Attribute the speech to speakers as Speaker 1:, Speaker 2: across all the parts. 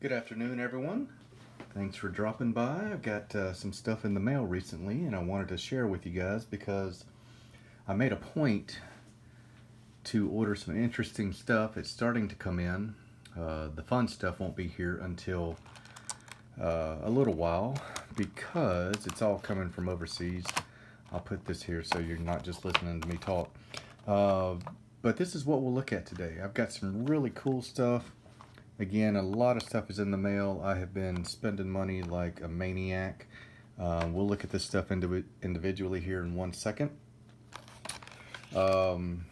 Speaker 1: Good afternoon, everyone. Thanks for dropping by. I've got some stuff in the mail recently, and I wanted to share with you guys because I made a point to order some interesting stuff. It's starting to come in. The fun stuff won't be here until a little while because it's all coming from overseas. I'll put this here so you're not just listening to me talk. Uh, but this is what we'll look at today. I've got some really cool stuff. Again, a lot of stuff is in the mail. I have been spending money like a maniac. We'll look at this stuff individually here in 1 second. Um,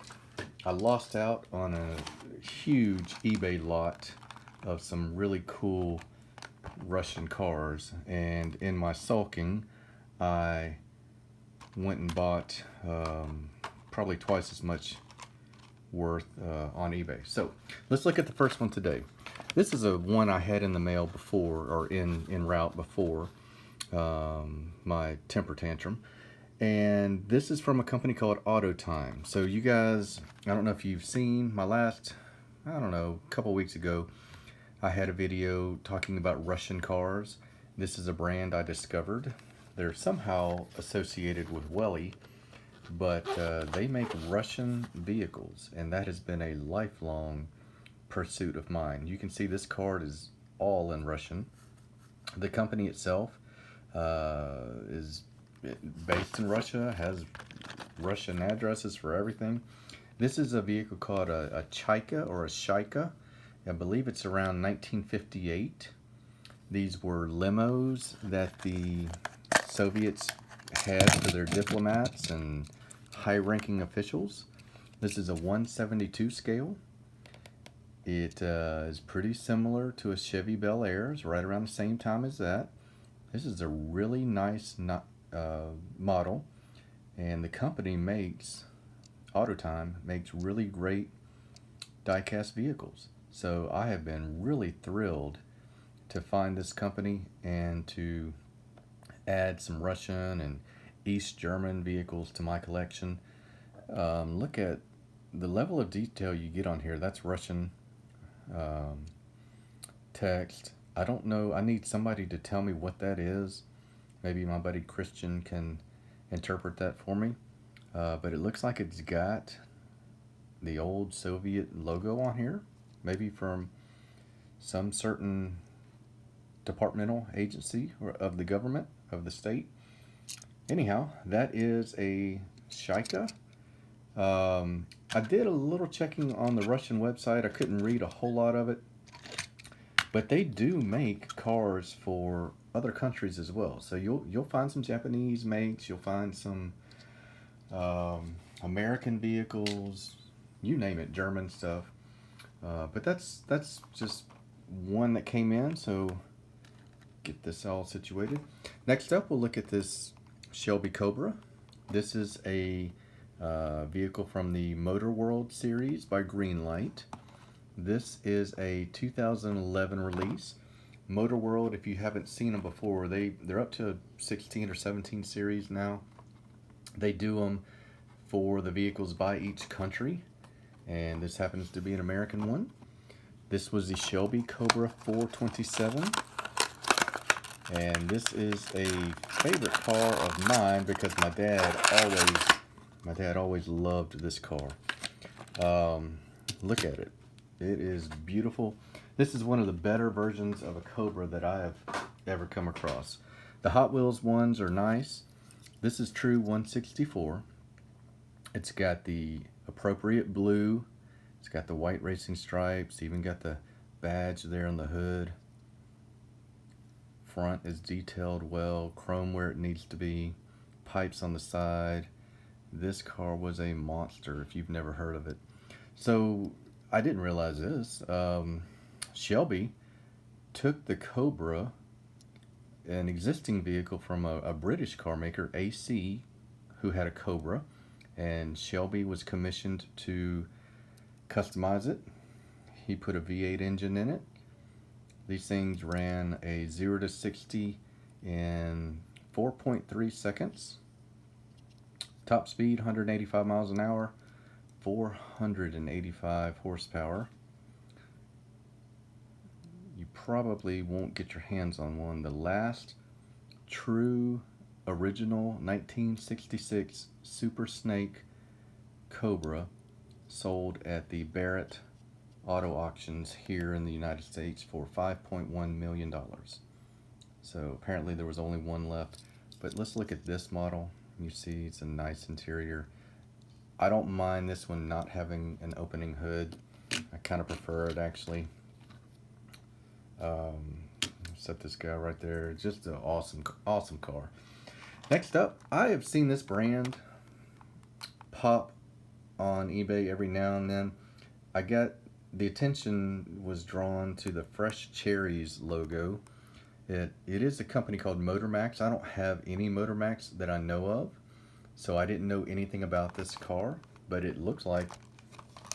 Speaker 1: I lost out on a huge eBay lot of some really cool Russian cars, and in my sulking, I went and bought probably twice as much worth on eBay. So let's look at the first one today. This is a one I had in the mail before, or in route before my temper tantrum. And this is from a company called Autotime. So you guys, I don't know if you've seen my last, I don't know, a couple weeks ago, I had a video talking about Russian cars. This is a brand I discovered. They're somehow associated with Welly, but they make Russian vehicles, and that has been a lifelong pursuit of mine. You can see this card is all in Russian. The company itself is based in Russia, has Russian addresses for everything. This is a vehicle called a Chaika or a Shaika. I believe it's around 1958. These were limos that the Soviets had for their diplomats and high-ranking officials. This is a 172 scale. It is pretty similar to a Chevy Bel Air. It's right around the same time as that. This is a really nice model, and the company Autotime makes really great diecast vehicles. So I have been really thrilled to find this company and to add some Russian and East German vehicles to my collection. Look at the level of detail you get on here. That's Russian text. I don't know. I need somebody to tell me what that is. Maybe my buddy Christian can interpret that for me. But it looks like it's got the old Soviet logo on here. Maybe from some certain departmental agency or of the government, of the state. Anyhow, that is a Shaika. I did a little checking on the Russian website. I couldn't read a whole lot of it, but they do make cars for other countries as well. So you'll find some Japanese makes, you'll find some American vehicles, you name it, German stuff. But that's just one that came in. So get this all situated. Next up, we'll look at this Shelby Cobra. This is a vehicle from the Motor World series by Greenlight. This is a 2011 release. Motor World, if you haven't seen them before, they're up to 16 or 17 series now. They do them for the vehicles by each country, and this happens to be an American one. This was the Shelby Cobra 427, and this is a favorite car of mine because my dad always loved this car. Look at it. It is beautiful. This is one of the better versions of a Cobra that I have ever come across. The Hot Wheels ones are nice. This is true 164. It's got the appropriate blue. It's got the white racing stripes. Even got the badge there on the hood. Front is detailed well. Chrome where it needs to be. Pipes on the side. This car was a monster if you've never heard of it. So I didn't realize this. Shelby took the Cobra, an existing vehicle from a British car maker, AC, who had a Cobra, and Shelby was commissioned to customize it. He put a V8 engine in it. These things ran a 0 to 60 in 4.3 seconds. Top speed 185 miles an hour, 485 horsepower. You probably won't get your hands on one. The last true original 1966 Super Snake Cobra sold at the Barrett Auto Auctions here in the United States for $5.1 million. So apparently there was only one left. But let's look at this model. You see it's a nice interior. I don't mind this one not having an opening hood. I kind of prefer it actually. Set this guy right there. Just an awesome car. Next up, I have seen this brand pop on eBay every now and then. The attention was drawn to the Fresh Cherries logo. It is a company called MotorMax. I don't have any MotorMax that I know of, so I didn't know anything about this car, but it looks like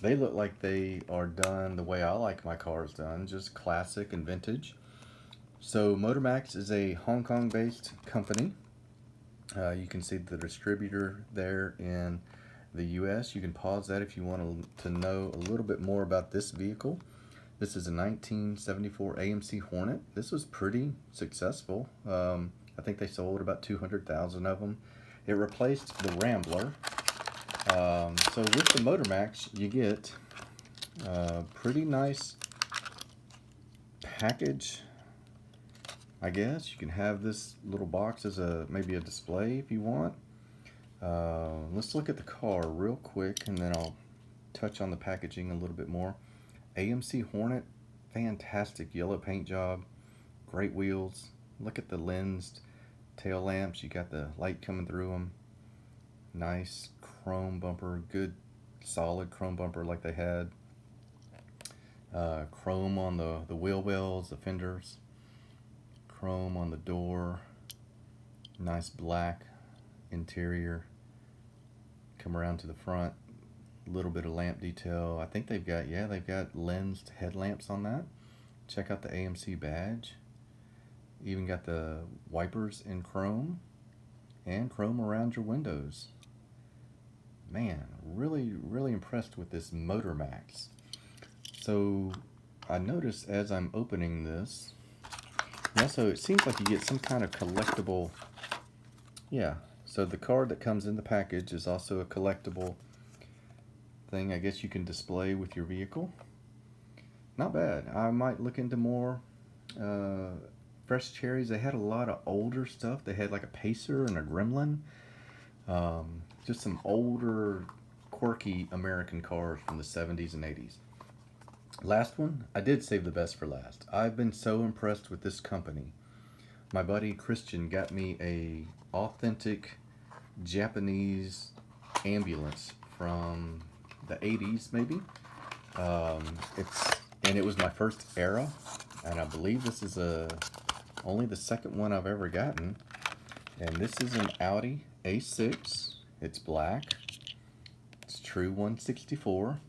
Speaker 1: they look like they are done the way I like my cars done, just classic and vintage. So MotorMax is a Hong Kong based company. You can see the distributor there in the US. You can pause that if you want to know a little bit more about this vehicle. This is a 1974 AMC Hornet. This was pretty successful. I think they sold about 200,000 of them. It replaced the Rambler. So with the MotorMax, you get a pretty nice package. I guess you can have this little box as maybe a display if you want. Let's look at the car real quick and then I'll touch on the packaging a little bit more. AMC Hornet, fantastic yellow paint job, great wheels. Look at the lensed tail lamps. You got the light coming through them. Nice chrome bumper, good solid chrome bumper like they had. Chrome on the wheel wells, the fenders. Chrome on the door. Nice black interior. Come around to the front. Little bit of lamp detail. I think they've got lensed headlamps on that. Check out the AMC badge. Even got the wipers in chrome and chrome around your windows. Man, really impressed with this MotorMax. So I noticed as I'm opening this, also it seems like you get some kind of collectible. Yeah, so the card that comes in the package is also a collectible thing I guess you can display with your vehicle. Not bad. I might look into more. Fresh Cherries, they had a lot of older stuff. They had like a Pacer and a Gremlin. Just some older, quirky American cars from the 70s and 80s. Last one, I did save the best for last. I've been so impressed with this company. My buddy Christian got me a authentic Japanese ambulance from the 80s maybe. It was my first era, and I believe this is only the second one I've ever gotten. And this is an Audi A6. It's black. It's true 164.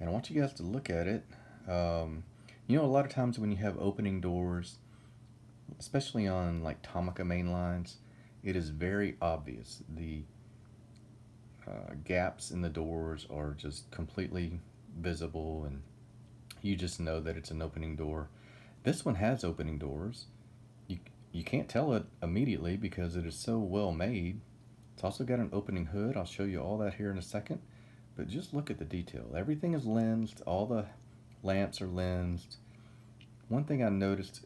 Speaker 1: And I want you guys to look at it. You know, a lot of times when you have opening doors, especially on like Tomica main lines, it is very obvious. The gaps in the doors are just completely visible, and you just know that it's an opening door. This one has opening doors. You can't tell it immediately because it is so well made. It's also got an opening hood. I'll show you all that here in a second. But just look at the detail. Everything is lensed. All the lamps are lensed. One thing I noticed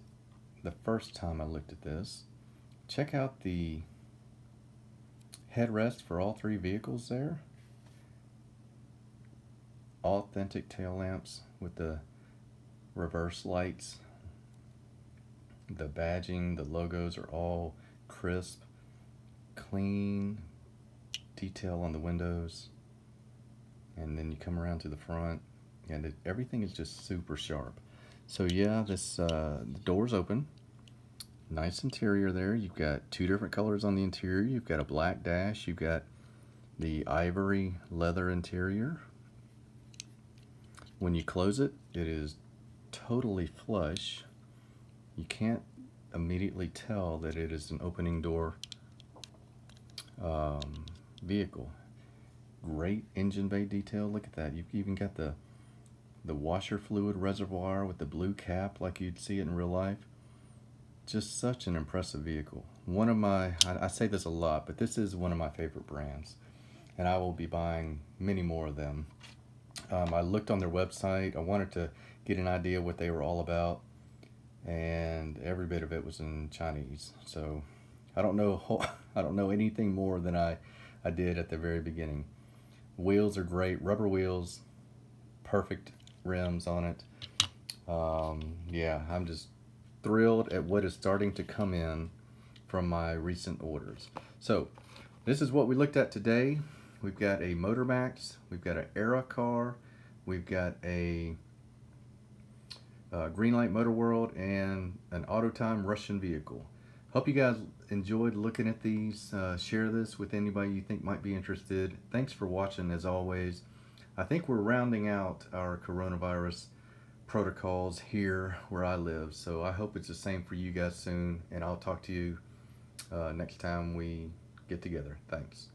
Speaker 1: the first time I looked at this, check out the headrest for all three vehicles there. Authentic tail lamps with the reverse lights. The badging, the logos are all crisp, clean, detail on the windows. And then you come around to the front and everything is just super sharp. So yeah, the door's open. Nice interior there. You've got two different colors on the interior. You've got a black dash. You've got the ivory leather interior. When you close it, it is totally flush. You can't immediately tell that it is an opening door vehicle. Great engine bay detail. Look at that. You've even got the the washer fluid reservoir with the blue cap like you'd see it in real life. Just such an impressive vehicle. One of my, I say this a lot, but this is one of my favorite brands, and I will be buying many more of them. I looked on their website. I wanted to get an idea what they were all about, and every bit of it was in Chinese. So I don't know I don't know anything more than I did at the very beginning. Wheels are great, rubber wheels, perfect rims on it. Yeah, I'm just thrilled at what is starting to come in from my recent orders. So this is what we looked at today. We've got a Motormax, we've got an Era car, we've got a Greenlight Motor World, and an Autotime Russian vehicle. Hope you guys enjoyed looking at these. Share this with anybody you think might be interested. Thanks for watching as always. I think we're rounding out our coronavirus protocols here where I live, so I hope it's the same for you guys soon, and I'll talk to you next time we get together. Thanks.